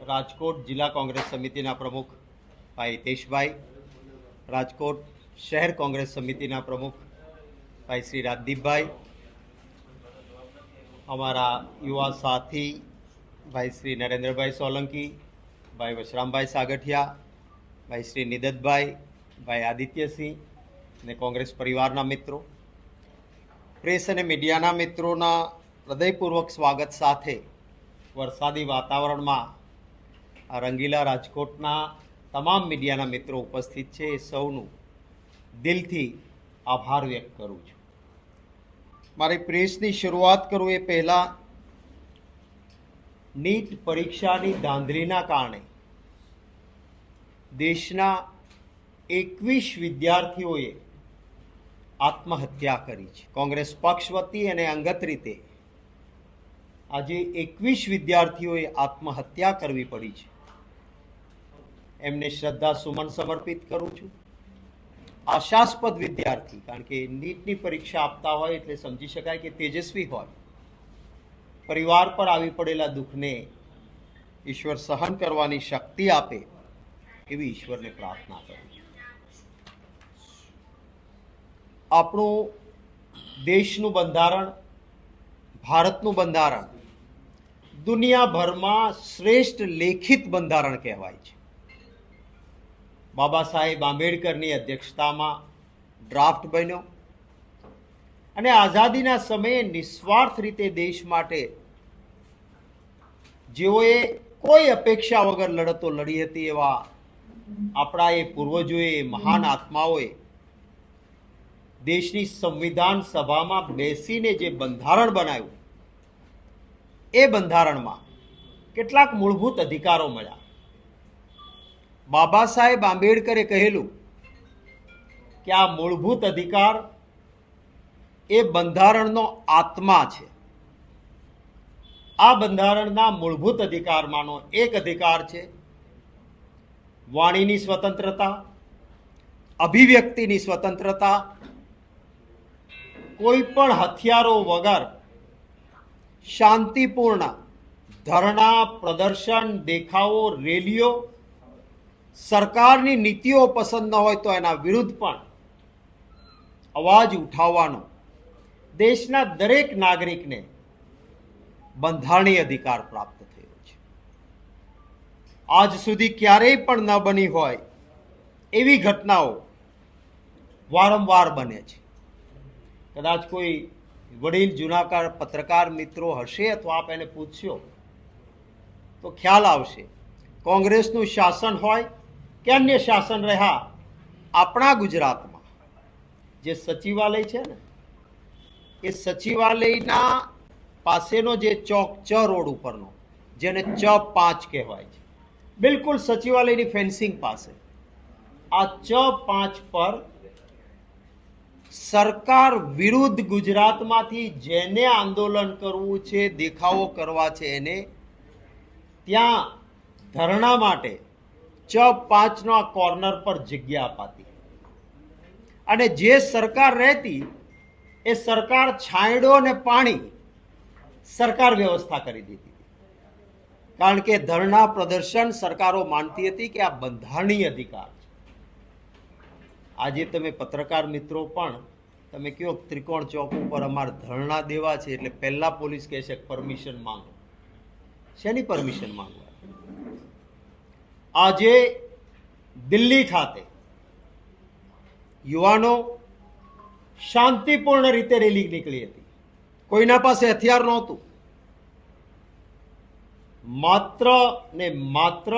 રાજકોટ જિલ્લા કોંગ્રેસ સમિતિના પ્રમુખ ભાઈ હિતેશભાઈ, રાજકોટ શહેર કોંગ્રેસ સમિતિના પ્રમુખ ભાઈ શ્રી રાજદીપભાઈ, અમારા યુવા સાથી ભાઈ શ્રી નરેન્દ્રભાઈ સોલંકી, ભાઈ વશરામભાઈ સાગઠિયા, ભાઈ શ્રી નિદતભાઈ, ભાઈ આદિત્યસિંહ અને કોંગ્રેસ પરિવારના મિત્રો, પ્રેસ અને મીડિયાના મિત્રોના હૃદયપૂર્વક સ્વાગત સાથે વરસાદી વાતાવરણમાં આ રંગીલા રાજકોટના તમામ મીડિયાના મિત્રો ઉપસ્થિત છે એ સૌનું દિલથી આભાર વ્યક્ત કરું છું. મારી પ્રેસની શરૂઆત કરું એ પહેલાં નીટ પરીક્ષાની ધાંધલીના કારણે દેશના 21 વિદ્યાર્થીઓએ આત્મહત્યા કરી છે. કોંગ્રેસ પક્ષ વતી અને અંગત રીતે આજે 21 વિદ્યાર્થીઓએ આત્મહત્યા કરવી પડી છે. એમને શ્રદ્ધા સુમન સમર્પિત કરું છું. આશાસ્પદ વિદ્યાર્થી, કારણ કે નીટની પરીક્ષા આપતા હોય એટલે સમજી શકાય કે તેજસ્વી હોય. પરિવાર પર આવી પડેલા દુઃખને ઈશ્વર સહન કરવાની શક્તિ આપે એવી ઈશ્વરને પ્રાર્થના કરું છું. આપણું દેશનું બંધારણ, ભારતનું બંધારણ દુનિયાભરમાં શ્રેષ્ઠ લેખિત બંધારણ કહેવાય છે. બાબા સાહેબ આંબેડકરની અધ્યક્ષતામાં ડ્રાફ્ટ બન્યો અને આઝાદીના સમયે નિસ્વાર્થ રીતે દેશ માટે જેઓએ કોઈ અપેક્ષા વગર લડતો લડી હતી એવા આપણા એ પૂર્વજોએ, મહાન આત્માઓએ દેશની સંવિધાન સભામાં બેસીને જે બંધારણ બનાવ્યું એ બંધારણમાં કેટલાક મૂળભૂત અધિકારો મળ્યા. બાબા સાહેબ આંબેડકરે કહેલું કે આ મૂળભૂત અધિકાર એ બંધારણનો આત્મા છે. આ બંધારણના મૂળભૂત અધિકારમાંનો એક અધિકાર છે વાણીની સ્વતંત્રતા, અભિવ્યક્તિની સ્વતંત્રતા, કોઈ પણ હથિયારો વગર શાંતિપૂર્ણ ધરણા, પ્રદર્શન, દેખાવો, રેલીઓ, સરકારની નીતિઓ પસંદ ન હોય તો એના વિરુદ્ધ પણ અવાજ ઉઠાવવાનો દેશના દરેક નાગરિકને બંધારણીય અધિકાર પ્રાપ્ત થયો છે. આજ સુધી ક્યારેય પણ ન બની હોય એવી ઘટનાઓ વારંવાર બને છે. કદાચ કોઈ વડીલ જૂનાકાર પત્રકાર મિત્રો હશે અથવા આપ એને પૂછશો તો ખ્યાલ આવશે. કોંગ્રેસનું શાસન હોય કે અન્ય શાસન રહ્યા આપણા ગુજરાતમાં જે સચિવાલય છે ને એ સચિવાલયના પાસેનો જે ચોક ચ રોડ ઉપરનો, જેને ચ5 કહેવાય છે, બિલકુલ સચિવાલયની ફેન્સિંગ પાસે આ ચ5 પર સરકાર વિરુદ્ધ ગુજરાતમાંથી જેને આંદોલન કરવું છે, દેખાવો કરવા છે, એને ત્યાં ધરણા માટે ચ5 કોર્નર પર જગ્યા અપાતી અને જે સરકાર રહેતી એ સરકાર છાંયડો અને પાણી સરકાર વ્યવસ્થા કરી દીધી. કારણ કે ધરણા પ્રદર્શન સરકારો માનતી હતી કે આ બંધારણીય અધિકાર છે. આજે તમે પત્રકાર મિત્રો પણ તમે કહો ત્રિકોણ ચોક ઉપર અમારે ધરણા દેવા છે એટલે પહેલા પોલીસ કહે છે પરમિશન માંગો. શેની પરમિશન માંગવા? આજે દિલ્હી ખાતે યુવાનો શાંતિપૂર્ણ રીતે રેલી નીકળી હતી. કોઈના પાસે હથિયાર નહોતું. માત્ર ને માત્ર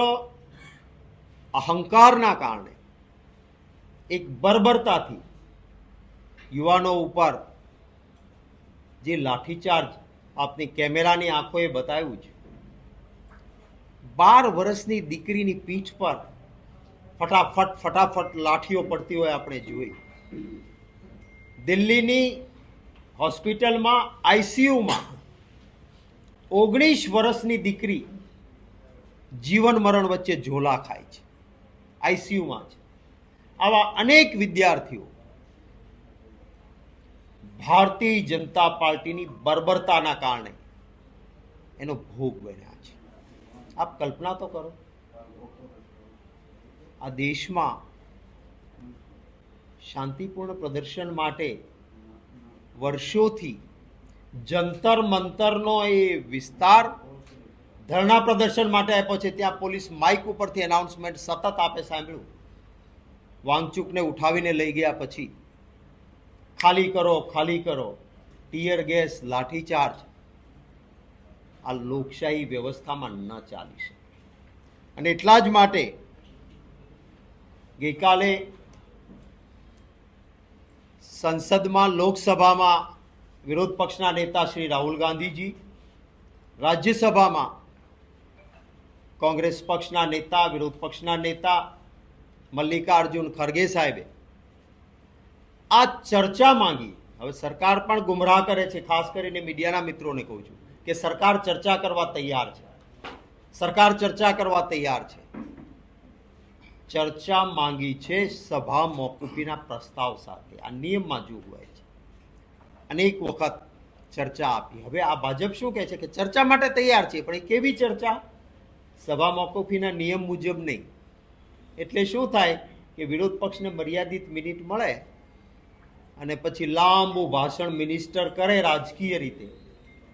અહંકારના કારણે એક બર્બરતાથી યુવાનો ઉપર જે લાઠીચાર્જ આપની કેમેરાની આંખોએ બતાવ્યું છે. 12 વર્ષની દીકરીની પીઠ પર ફટાફટ લાઠીઓ પડતી હોય આપણે જોઈ. દિલ્હીની હોસ્પિટલમાં આઈસીયુમાં 19 વર્ષની દીકરી જીવન મરણ વચ્ચે ઝોલા ખાય છે, આઈસીયુમાં છે. આવા અનેક વિદ્યાર્થીઓ ભારતીય જનતા પાર્ટીની બર્બરતાના કારણે એનો ભોગ બન્યા છે. આપ કલ્પના તો કરો, આ દેશમાં શાંતિપૂર્ણ પ્રદર્શન માટે વર્ષોથી જંતર મંતરનો એ વિસ્તાર ધરણા પ્રદર્શન માટે આપ્યો છે. ત્યાં પોલીસ માઇક ઉપરથી એનાઉન્સમેન્ટ સતત આપે, સાંભળ્યું. વાંગચુકને ઉઠાવીને લઈ ગયા પછી ખાલી કરો, ખાલી કરો, ટીયર ગેસ, લાઠીચાર્જ. આ લોકશાહી વ્યવસ્થામાં ન ચાલી શકે. અને એટલા જ માટે ગઈકાલે સંસદમાં, લોકસભામાં વિરોધ પક્ષના નેતા શ્રી રાહુલ ગાંધીજી, રાજ્યસભામાં કોંગ્રેસ પક્ષના નેતા, વિરોધ પક્ષના નેતા મલ્લિકાર્જુન ખરગે સાહેબે આ ચર્ચા માંગી. હવે સરકાર પણ ગુમરાહ કરે છે. ખાસ કરીને મીડિયાના મિત્રોને કહું છું કે સરકાર ચર્ચા કરવા તૈયાર છે, સરકાર ચર્ચા કરવા તૈયાર છે. ચર્ચા માંગી છે સભા મોકૂફીના પ્રસ્તાવ સાથે. આ નિયમમાં જોગવાઈ છે. અનેક વખત ચર્ચા આપી. હવે આ ભાજપ શું કહે છે કે ચર્ચા માટે તૈયાર છે, પણ એ કેવી ચર્ચા? સભા મોકૂફીના નિયમ મુજબ નહીં. એટલે શું થાય કે વિરોધ પક્ષને મર્યાદિત મિનિટ મળે અને પછી લાંબુ ભાષણ મિનિસ્ટર કરે રાજકીય રીતે,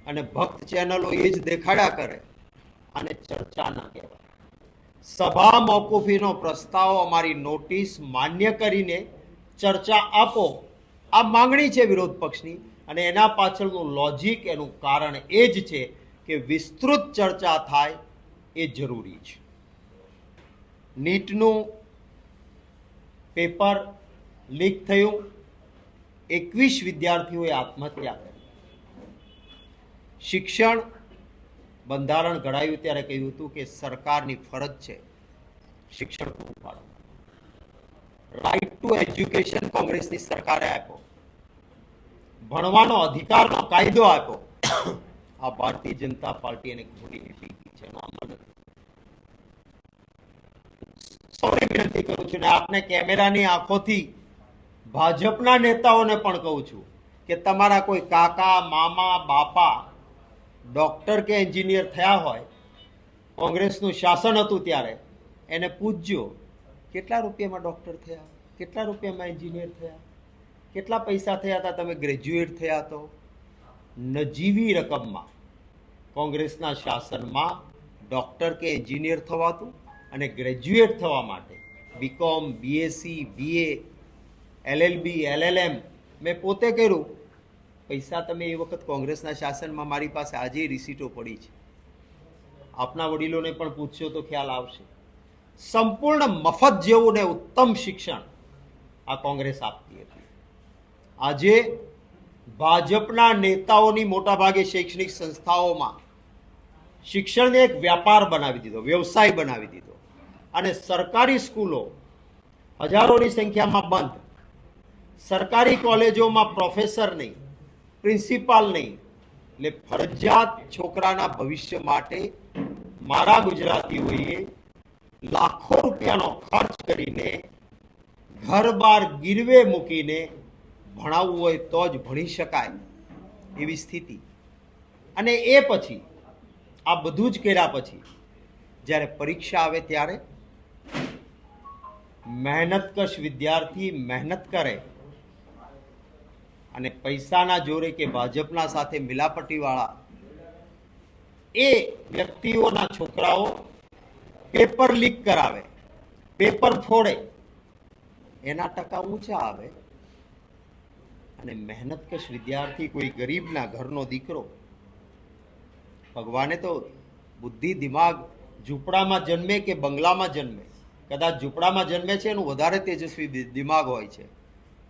અને ભક્ત ચેનલો એ જ દેખાડ્યા કરે, અને ચર્ચા ના કહેવાય. સભા મોકૂફીનો પ્રસ્તાવ, અમારી નોટિસ માન્ય કરીને ચર્ચા આપો, આ માંગણી છે વિરોધ પક્ષની. અને એના પાછળનું લોજિક, એનું કારણ એ જ છે કે વિસ્તૃત ચર્ચા થાય એ જરૂરી છે. નીટનું પેપર લીક થયું, 21 વિદ્યાર્થીઓએ આત્મહત્યા કરી. શિક્ષણ બંધારણ ઘડાયું ત્યારે કહ્યું હતું કે સરકારની ફરજ છે શિક્ષણ પૂરું પાડવું. રાઇટ ટુ એજ્યુકેશન કોંગ્રેસની સરકારે આપ્યો, ભણવાનો અધિકારનો કાયદો આપ્યો. આ ભારતીય જનતા પાર્ટી એને ખોટી નીતિ છે, એનો અમલ નથી. સૌને વિનંતી કરું છું, ને આપને કેમેરાની આંખોથી ભાજપના નેતાઓને પણ કહું છું કે તમારા કોઈ કાકા, મામા, બાપા ડોક્ટર કે એન્જિનિયર થયા હોય, કોંગ્રેસનું શાસન હતું ત્યારે, એને પૂછજો કેટલા રૂપિયામાં ડોક્ટર થયા, કેટલા રૂપિયામાં એન્જિનિયર થયા, કેટલા પૈસા થયા હતા તમે ગ્રેજ્યુએટ થયા તો. નજીવી રકમમાં કોંગ્રેસના શાસનમાં ડોક્ટર કે એન્જિનિયર થવાતું, અને ગ્રેજ્યુએટ થવા માટે BCom, BSc, BA, LLB, LLM મેં પોતે કર્યું. પૈસા તમે એ વખત કોંગ્રેસના શાસનમાં, મારી પાસે આજે રિસીટો પડી છે, આપના વડીલોને પણ પૂછશો તો ખ્યાલ આવશે. સંપૂર્ણ મફત જેવું ને ઉત્તમ શિક્ષણ આ કોંગ્રેસ આપતી હતી. આજે ભાજપના નેતાઓની મોટાભાગે શૈક્ષણિક સંસ્થાઓમાં શિક્ષણને એક વ્યાપાર બનાવી દીધો, વ્યવસાય બનાવી દીધો. અને સરકારી સ્કૂલો હજારોની સંખ્યામાં બંધ. સરકારી કોલેજોમાં પ્રોફેસર નહીં, પ્રિન્સિપાલ નહીં. એટલે ફરજિયાત છોકરાના ભવિષ્ય માટે મારા ગુજરાતીઓએ લાખો રૂપિયાનો ખર્ચ કરીને, ઘર બાર ગીરવે મૂકીને ભણાવવું હોય તો જ ભણી શકાય એવી સ્થિતિ. અને એ પછી આ બધું જ કર્યા પછી જ્યારે પરીક્ષા આવે ત્યારે મહેનતકશ વિદ્યાર્થી મહેનત કરે અને પૈસાના જોરે કે ભાજપના સાથે મિલાપટીવાળા એ વ્યક્તિઓના છોકરાઓ પેપર લીક કરાવે, પેપર ફોડે, એના ટકા ઊંચા આવે. અને મહેનતકશ વિદ્યાર્થી, કોઈ ગરીબના ઘરનો દીકરો, ભગવાને તો બુદ્ધિ, દિમાગ ઝૂંપડામાં જન્મે કે બંગલામાં જન્મે, કદાચ ઝૂંપડામાં જન્મે છે એનું વધારે તેજસ્વી દિમાગ હોય છે.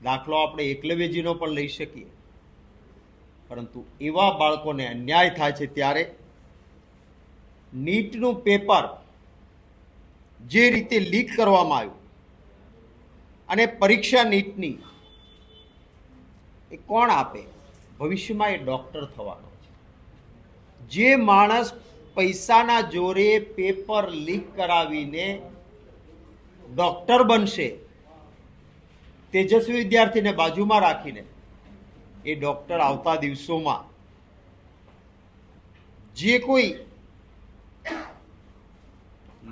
દાખલો આપણે એકલવ્યજીનો પણ લઈ શકીએ. પરંતુ એવા બાળકોને અન્યાય થાય છે ત્યારે નીટનું પેપર જે રીતે લીક કરવામાં આવ્યું, અને પરીક્ષા નીટની એ કોણ આપે? ભવિષ્યમાં એ ડોક્ટર થવાનો છે. જે માણસ પૈસાના જોરે પેપર લીક કરાવીને ડોક્ટર બનશે, તેજસ્વી વિદ્યાર્થીને બાજુમાં રાખીને, એ ડોક્ટર આવતા દિવસોમાં જે કોઈ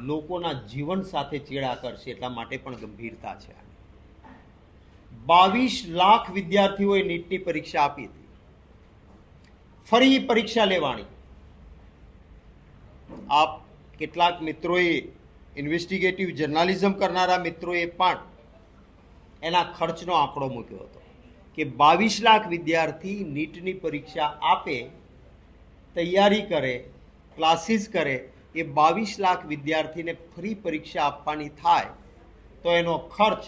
લોકોના જીવન સાથે ચેડા કરશે, એટલા માટે પણ ગંભીરતા છે. 22 લાખ વિદ્યાર્થીઓએ નીટની પરીક્ષા આપી હતી. ફરી પરીક્ષા લેવાની. આપ કેટલાક મિત્રોએ, ઇન્વેસ્ટિગેટિવ જર્નાલિઝમ કરનારા મિત્રોએ પણ એના ખર્ચનો આંકડો મૂક્યો હતો કે 22 લાખ વિદ્યાર્થી નીટની પરીક્ષા આપે, તૈયારી કરે, ક્લાસીસ કરે, એ 22 લાખ વિદ્યાર્થીને ફરી પરીક્ષા આપવાની થાય તો એનો ખર્ચ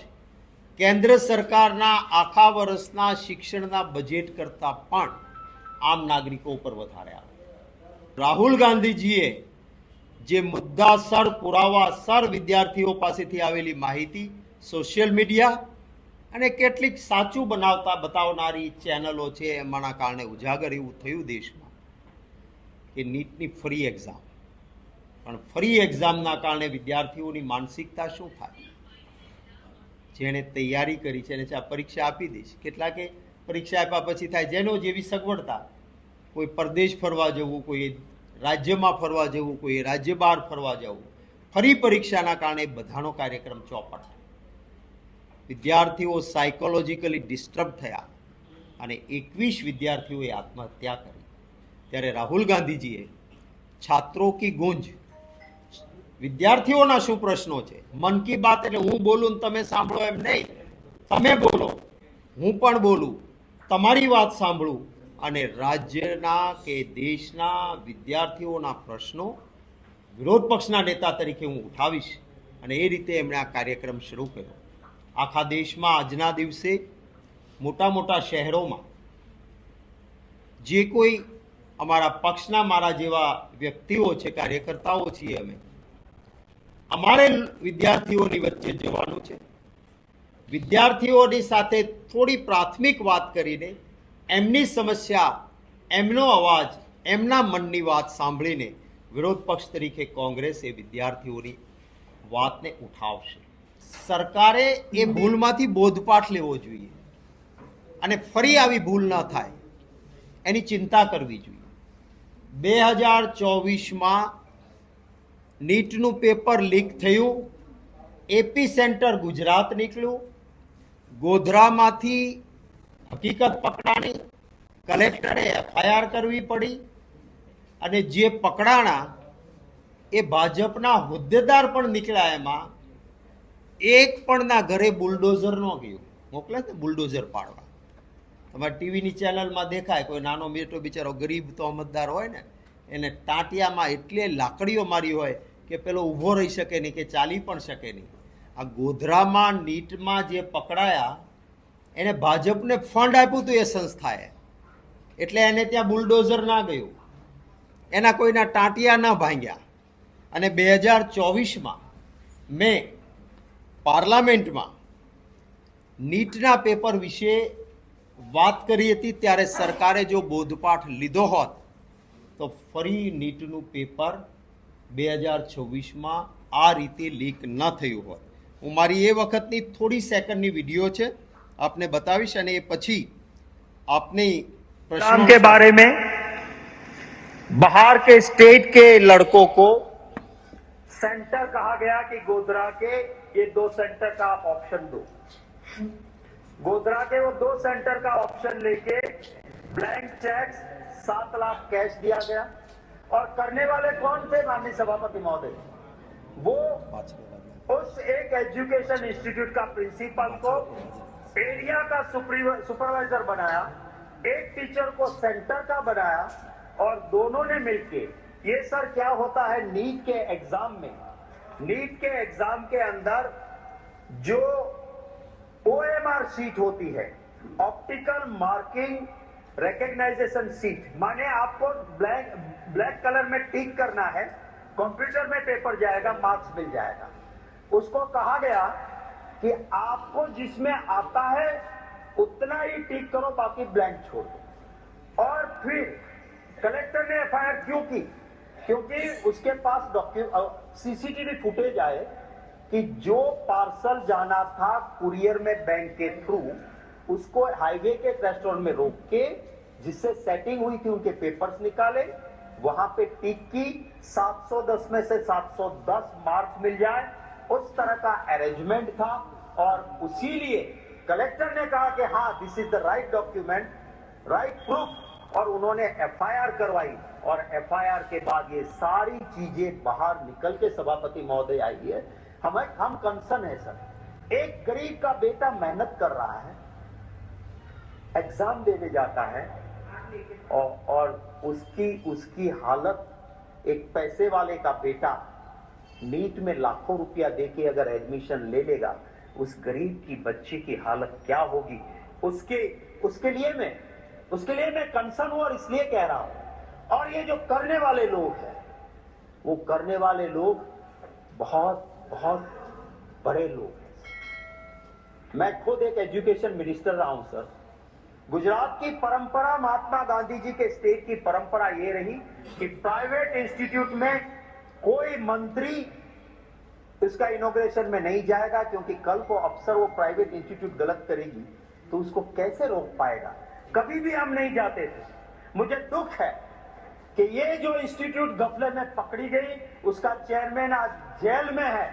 કેન્દ્ર સરકારના આખા વર્ષના શિક્ષણના બજેટ કરતાં પણ આમ નાગરિકો ઉપર વધારે આવે. રાહુલ ગાંધીજીએ જે મુદ્દાસર, પુરાવાસર વિદ્યાર્થીઓ પાસેથી આવેલી માહિતી સોશિયલ મીડિયા અને કેટલીક સાચું બતાવનારી ચેનલો છે, એમાંના કારણે ઉજાગર એવું થયું દેશમાં કે નીટની ફરી એક્ઝામ. પણ ફરી એક્ઝામના કારણે વિદ્યાર્થીઓની માનસિકતા શું થાય? જેણે તૈયારી કરી છે એને આ પરીક્ષા આપી દઈશ. કેટલાકે પરીક્ષા આપ્યા પછી થાય જેનો જેવી સગવડતા, કોઈ પરદેશ ફરવા જવું, કોઈ રાજ્યમાં ફરવા જવું, કોઈ રાજ્ય બહાર ફરવા જવું. ફરી પરીક્ષાના કારણે બધાનો કાર્યક્રમ ચોપટ. વિદ્યાર્થીઓ સાયકોલોજીકલી ડિસ્ટર્બ થયા અને 21 વિદ્યાર્થીઓએ આત્મહત્યા કરી. ત્યારે રાહુલ ગાંધીજીએ છાત્રો કી ગુંજ, વિદ્યાર્થીઓના શું પ્રશ્નો છે, મન કી બાત એટલે હું બોલું તમે સાંભળો એમ નહીં, તમે બોલો, હું પણ બોલું, તમારી વાત સાંભળું અને રાજ્યના કે દેશના વિદ્યાર્થીઓના પ્રશ્નો વિરોધ પક્ષના નેતા તરીકે હું ઉઠાવીશ. અને એ રીતે એમણે આ કાર્યક્રમ શરૂ કર્યો. આખા દેશમાં આજના દિવસે મોટા મોટા શહેરોમાં જે કોઈ અમારા પક્ષના, મારા જેવા વ્યક્તિઓ છે, કાર્યકર્તાઓ છીએ અમે, અમારે વિદ્યાર્થીઓની વચ્ચે જવાનું છે. વિદ્યાર્થીઓની સાથે થોડી પ્રાથમિક વાત કરીને એમની સમસ્યા, એમનો અવાજ, એમના મનની વાત સાંભળીને વિરોધ પક્ષ તરીકે કોંગ્રેસ એ વિદ્યાર્થીઓની વાતને ઉઠાવશે. સરકારે એ ભૂલમાંથી બોધપાઠ લેવો જોઈએ અને ફરી આવી ભૂલ ન થાય એની ચિંતા કરવી જોઈએ. 2024માં નીટનું પેપર લીક થયું, એપી સેન્ટર ગુજરાત નીકળ્યું, ગોધરામાંથી હકીકત પકડાણી, કલેક્ટરે FIR કરવી પડી અને જે પકડાણા એ ભાજપના હોદ્દેદાર પણ નીકળ્યા. એમાં એક પણ ના ઘરે બુલડોઝર ન ગયું, મોકલે ને બુલડોઝર પાડવા. તમારે ટીવીની ચેનલમાં દેખાય, કોઈ નાનો બેટો બિચારો ગરીબ તોહમતદાર હોય ને, એને ટાંટિયામાં એટલે લાકડીઓ મારી હોય કે પેલો ઊભો રહી શકે નહીં, કે ચાલી પણ શકે નહીં. આ ગોધરામાં નીટમાં જે પકડાયા એને ભાજપને ફંડ આપ્યું હતું એ સંસ્થાએ, એટલે એને ત્યાં બુલડોઝર ના ગયું, એના કોઈના ટાંટિયા ના ભાંગ્યા. અને 2024માં મેં પાર્લામેન્ટમાં નીટના પેપર વિશે વાત કરી હતી. ત્યારે સરકારે જો બોધપાઠ લીધો હોત તો ફરી નીટનું પેપર 2024માં આ રીતે લીક ન થયું હોત. હું મારી એ વખતની થોડી સેકન્ડની વિડીયો છે, आपने बताविश અને એ પછી આપની प्रश्नों के बारे में बाहर के स्टेट के लड़कों को सेंटर कहा गया कि गोधरा के ये 2 सेंटर का आप ऑप्शन दो. गोधरा के वो 2 सेंटर का ऑप्शन लेके ब्लैंक चेक 7 लाख कैश दिया गया. और करने वाले कौन थे माननीय सभापति महोदय? वो उस एक एजुकेशन इंस्टीट्यूट का प्रिंसिपल को एरिया का सुपरवाइजर बनाया, एक टीचर को सेंटर का बनाया और दोनों ने मिलके, ये सर क्या होता है नीट के एग्जाम में, नीट के एग्जाम के अंदर जो OMR सीट होती है, ऑप्टिकल मार्किंग रिकग्नाइजेशन सीट, माने आपको ब्लैक कलर में टिक करना है, कंप्यूटर में पेपर जाएगा, मार्क्स मिल जाएगा. उसको कहा गया कि आपको जिसमें आता है उतना ही टिक करो, बाकी ब्लैंक छोड़ दो. और फिर कलेक्टर ने FIR क्यों की? क्योंकि उसके पास CCTV फुटेज आए कि जो पार्सल जाना था कुरियर में बैंक के थ्रू, उसको हाईवे के रेस्टोरेंट में रोक के, जिससे सेटिंग हुई थी, उनके पेपर्स निकाले, वहां पे टिक्की 710 में से 710 मार्क्स मिल जाए, उस तरह का अरेंजमेंट था। और उसीलिए कलेक्टर ने कहा कि हाँ, this is the right document, right proof, और उन्होंने एफआईआर करवाई। और एफआईआर के बाद ये सारी चीजें बाहर निकल के सभापति महोदय आई है। हम कंसर्न है सर, एक गरीब का बेटा मेहनत कर रहा है, एग्जाम देने जाता है, और उसकी हालत, एक पैसे वाले का बेटा नीट में लाखों रुपया देके अगर एडमिशन ले लेगा, उस गरीब की बच्ची की हालत क्या होगी, उसके लिए मैं कंसर्न हूं और इसलिए कह रहा हूं। और ये जो करने वाले लोग हैं, वो करने वाले लोग बहुत बहुत बड़े लोग हैं। मैं खुद एक एजुकेशन मिनिस्टर रहा हूं सर। गुजरात की परंपरा, महात्मा गांधी जी के स्टेट की परंपरा ये रही कि प्राइवेट इंस्टीट्यूट में कोई मंत्री इसका इनॉग्रेशन में नहीं जाएगा, क्योंकि कल को अफसर वो प्राइवेट इंस्टीट्यूट गलत करेगी तो उसको कैसे रोक पाएगा। कभी भी हम नहीं जाते थे। मुझे दुख है कि ये जो इंस्टीट्यूट गफले में पकड़ी गई, उसका चेयरमैन आज जेल में है।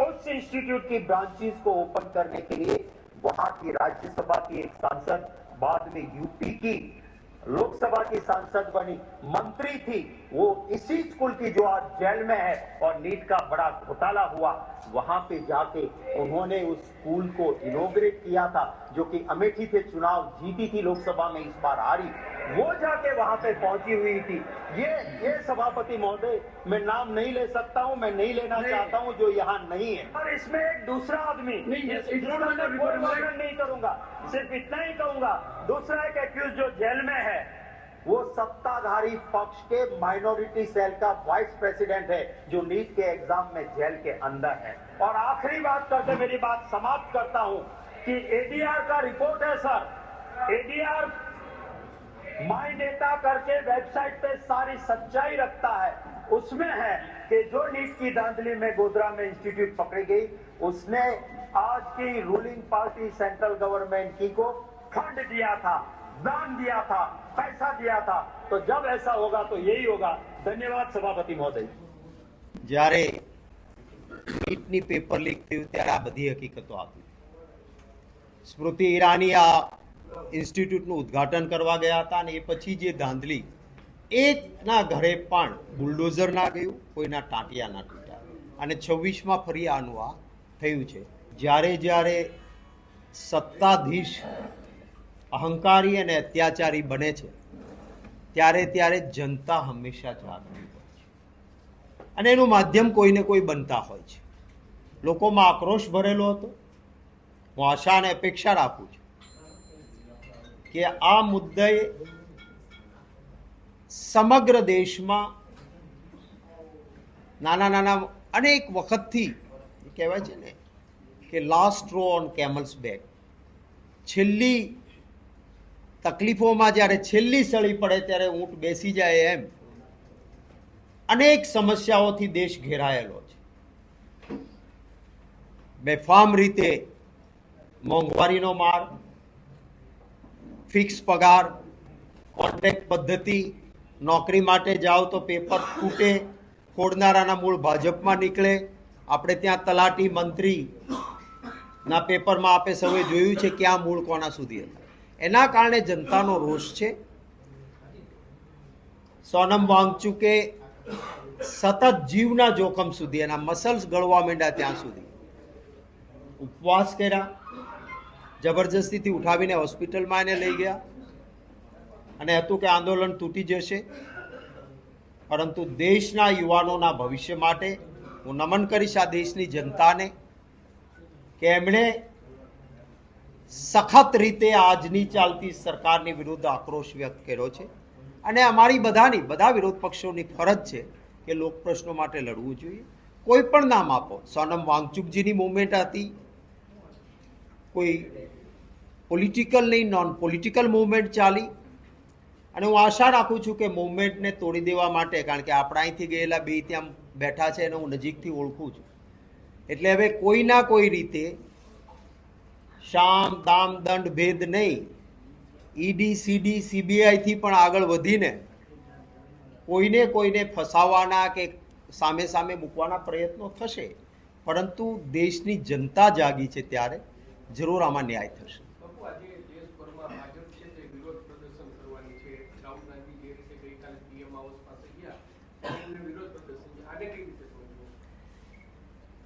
उस इंस्टीट्यूट की ब्रांचेस को ओपन करने के लिए वहां की राज्यसभा की एक सांसद, बाद में यूपी की लोकसभा की सांसद बनी, मंत्री थी, वो इसी स्कूल की जो आज जेल में है, और नीट का बड़ा घोटाला हुआ, वहां पे जाके उन्होंने उस स्कूल को इनॉग्रेट किया था, जो कि अमेठी से चुनाव जीती थी, लोकसभा में इस बार हारी, वो जाके वहां पे पहुंची हुई थी। ये सभापति महोदय, मैं नाम नहीं ले सकता हूं, मैं नहीं लेना चाहता हूं, जो यहाँ नहीं है। और इसमें एक दूसरा आदमी, वर्णन नहीं करूंगा, सिर्फ इतना ही कहूंगा, दूसरा एक एक्यूज जो जेल में है, वो सत्ताधारी पक्ष के माइनॉरिटी सेल का वाइस प्रेसिडेंट है, जो नीट के एग्जाम में जेल के अंदर है। और आखिरी बात करके मेरी बात समाप्त करता हूं कि एडीआर का रिपोर्ट है सर। एडीआर माई डेटा करके वेबसाइट पे सारी सच्चाई रखता है। उसमें है कि जो नीट की धांधली में गोधरा में इंस्टीट्यूट पकड़ी गई, उसने आज की रूलिंग पार्टी सेंट्रल गवर्नमेंट की को फंड दिया था, दान दिया था, पैसा दिया था। तो जब ऐसा होगा तो यही होगा। धन्यवाद सभापति महोदय। જ્યારે નીટની પેપર લીક થયું ત્યારે આ બધી હકીકતો આપી। સ્મૃતિ ઈરાની આ ઇન્સ્ટિટ્યૂટનું ઉદ્ઘાટન કરવા ગયા હતા અને એ પછી જે ધાંધલી, એકના ઘરે પણ બુલડોઝર ના ગયું, કોઈના ટાંટિયા ના તૂટ્યા, અને 26માં ફરી આનું આ થયું છે। જ્યારે જ્યારે સત્તાધીશ અહંકારી અને અત્યાચારી બને છે, ત્યારે ત્યારે જનતા હંમેશા જાગૃત હોય છે, અને એનું માધ્યમ કોઈને કોઈ બનતા હોય છે। લોકોમાં આક્રોશ ભરેલો હતો। હું આશા અને અપેક્ષા રાખું છું કે આ મુદ્દે સમગ્ર દેશમાં નાના નાના અનેક વખતથી કહેવાય છે ને કે last row on camel's back, છેલ્લી તકલીફોમાં જ્યારે છેલ્લી સળી પડે ત્યારે ઊંટ બેસી જાય, એમ અનેક સમસ્યાઓથી દેશ ઘેરાયેલો છે। બેફામ રીતે મોંઘવારીનો માર, ફિક્સ પગાર, કોન્ટ્રાક્ટ પદ્ધતિ, નોકરી માટે જાઓ તો પેપર ફૂટે, ખોડનારાના મૂળ ભાજપમાં નીકળે। આપણે ત્યાં તલાટી મંત્રીના પેપરમાં આપે સૌએ જોયું છે ક્યાં મૂળ કોના સુધી હતા। એના કારણે જનતાનો રોષ છે। સોનમ વાંગચુકે સતત જીવના જોખમ સુધી, એના મસલ્સ ગળવા માંડ્યા ત્યાં સુધી ઉપવાસ કર્યા, જબરજસ્તીથી ઉઠાવીને હોસ્પિટલમાં એને લઈ ગયા, અને હતું કે આંદોલન તૂટી જશે। પરંતુ દેશના યુવાનોના ભવિષ્ય માટે હું નમન કરીશ આ દેશની જનતાને કે એમણે સખત રીતે આજની ચાલતી સરકારની વિરુદ્ધ આક્રોશ વ્યક્ત કર્યો છે। અને અમારી બધા વિરોધ પક્ષોની ફરજ છે કે લોકપ્રશ્નો માટે લડવું જોઈએ। કોઈ પણ નામ આપો, સોનમ વાંગચુકજીની મૂવમેન્ટ હતી, કોઈ પોલિટિકલ નહીં નોન પોલિટિકલ મૂવમેન્ટ ચાલી, અને હું આશા રાખું છું કે મૂવમેન્ટને તોડી દેવા માટે, કારણ કે આપણા અહીંથી ગયેલા બે ત્યાં બેઠા છે એને હું નજીકથી ઓળખું છું, એટલે હવે કોઈના કોઈ રીતે શામ દામ દંડ ભેદ નહીં, ઈડી સીડી સીબીઆઈથી પણ આગળ વધીને કોઈને કોઈને ફસાવાના કે સામે સામે મૂકવાના પ્રયત્નો થશે, પરંતુ દેશની જનતા જાગી છે ત્યારે જરૂર આમાં ન્યાય થશે. બાપુ, આજે દેશભરમાં ભાજપ છે તે વિરોધ પ્રદર્શન કરવાની છે. રાહુલ ગાંધી જે રીતે ગઈકાલે પીએમ હાઉસ પાસે ગયા, એમને વિરોધ પ્રદર્શન છે. આને કેવી રીતે સમજવું?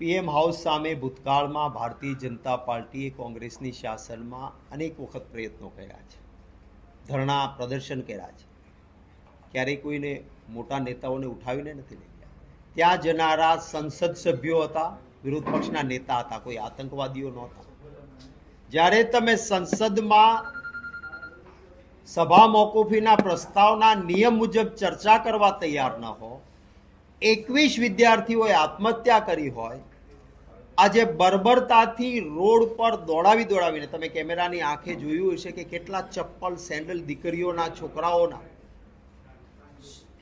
પીએમ હાઉસ સામે ભૂતકાળમાં ભારતીય જનતા પાર્ટીએ કોંગ્રેસની શાસનમાં અનેક વખત પ્રયત્નો કર્યા છે, ધરણા પ્રદર્શન કર્યા છે. ક્યારેય કોઈને મોટા નેતાઓને ઉઠાવીને નથી લઈ ગયા. ત્યાં જનારા સંસદ સભ્યો હતા, વિરોધ પક્ષના નેતા હતા, કોઈ આતંકવાદીઓ નહોતા. જ્યારે તમે સંસદમાં સભા મોકૂફીના પ્રસ્તાવના નિયમ મુજબ ચર્ચા કરવા તૈયાર ન હો, 21 વિદ્યાર્થીઓએ આત્મહત્યા કરી હોય, આજે બર્બરતાથી રોડ પર દોડાવીને, તમે કેમેરાની આંખે જોયું હશે કે કેટલા ચપ્પલ સેન્ડલ દીકરીઓના છોકરાઓના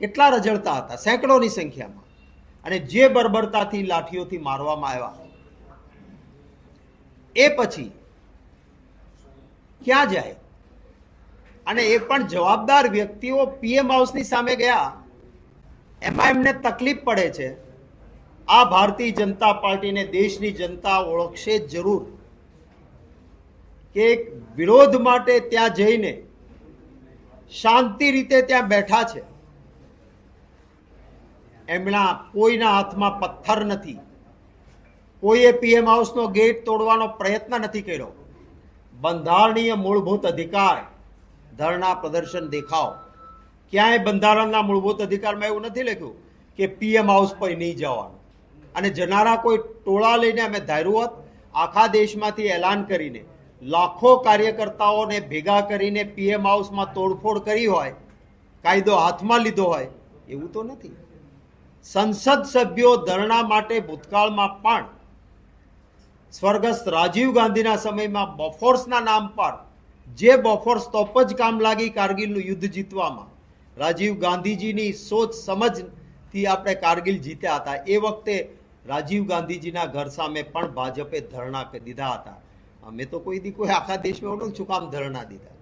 કેટલા રજળતા હતા, સેંકડોની સંખ્યામાં, અને જે બર્બરતાથી લાઠીઓથી મારવામાં આવ્યા, એ પછી ક્યાં જાય? અને એ પણ જવાબદાર વ્યક્તિઓ પીએમ હાઉસની સામે ગયા, એમાં એમને તકલીફ પડે છે. આ ભારતીય જનતા પાર્ટીને દેશની જનતા ઓળખશે જરૂર કે એક વિરોધ માટે ત્યાં જઈને શાંતિ રીતે ત્યાં બેઠા છે. એમના કોઈના હાથમાં પથ્થર નથી, કોઈએ પીએમ હાઉસનો ગેટ તોડવાનો પ્રયત્ન નથી કર્યો. બંધારણીય મૂળભૂત અધિકાર ધરણા પ્રદર્શન દેખાવ, ક્યાંય બંધારણના મૂળભૂત અધિકારમાં એવું નથી લખ્યું કે પીએમ હાઉસ પર નહીં જવાનું. અને જનારા કોઈ ટોળા લઈને અમે ધાર્યું હોત, આખા દેશમાંથી એલાન કરીને લાખો કાર્યકર્તાઓને ભેગા કરીને પીએમ હાઉસમાં તોડફોડ કરી હોય, કાયદો હાથમાં લીધો હોય, એવું તો નથી. સંસદ સભ્યો ધરણા માટે ભૂતકાળમાં પણ સ્વર્ગસ્થ રાજીવ ગાંધીના સમયમાં બોફોર્સના નામ પર, જે બોફોર્સ તોપ જ કામ લાગી કારગિલનું યુદ્ધ જીતવામાં, રાજીવ ગાંધીજીની સોચ સમજથી આપણે કારગિલ જીત્યા હતા. એ વખતે રાજીવ ગાંધીજીના ઘર સામે પણ ભાજપે ધરણા દીધા હતા. અમે તો કોઈ દી કોઈ આખા દેશમાં શું કામ ધરણા દીધા?